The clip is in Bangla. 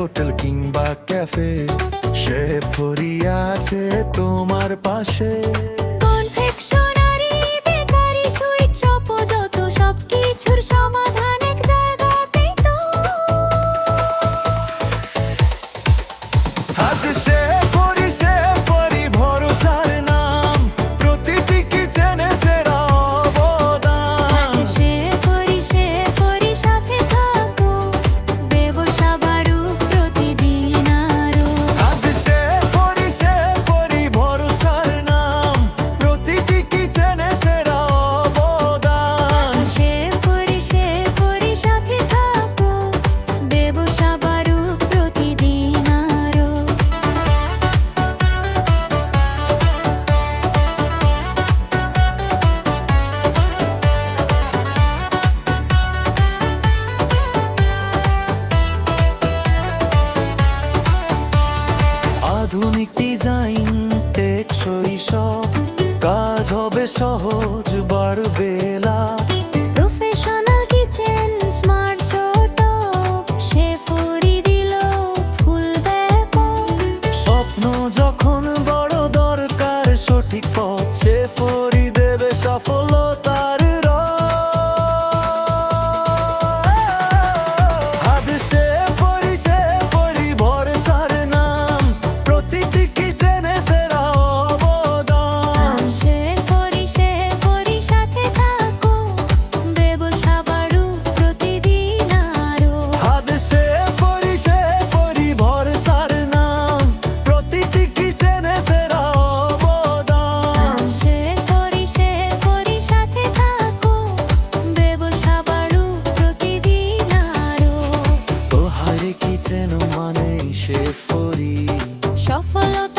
হোটেল কিংবা ক্যাফে, শেফ ফরি আছে তোমার পাশে। কনফেকশনারি, বেকারি, সুইট শপ, যত সবকিছুর সমাধান এক জায়গাতেই তো। আজ শেফ ফরি ভরসার নাম, প্রতিটি কিচেনে সেরা অবদান। শেফ ফরি সাথে থাকো, ব্যবসা বাড়ুক প্রতিদিন আরো। আজ শেফ ফরি ভরসার নাম, প্রতিটি কিচেনে সেরা অবদান। শেফ ফরি সাথে থাকো, ব্যবসা বাড়ুক প্রতিদিন আরো। আধুনিক ডিজাইন, টেকসই সব, কাজ হবে সহজ, বাড়বে লাভ। প্রফেশনাল কিচেন, স্মার্ট ছোট, শেফ ফরি দিল ফুল ব্যাপক। স্বপ্ন যখন বড় দরকার, সঠিক পথ শেফ ফরি দেবে সফলতার হাত। শেফ ফরি ভরসার নাম, প্রতিটি কিচেনে সেরা অবদান। শেফ ফরি সাথে থাকো, ব্যবসা বাড়ুক প্রতিদিন আরো। হাত শেফ ফরি ভরসার নাম, প্রতিটি কিচেনে সেরা অবদান। শেফ ফরি সাথে থাকো, ব্যবসা বাড়ুক প্রতিদিন আরো। তোহার কিচেন মানে শেফ ফরি। সফলতা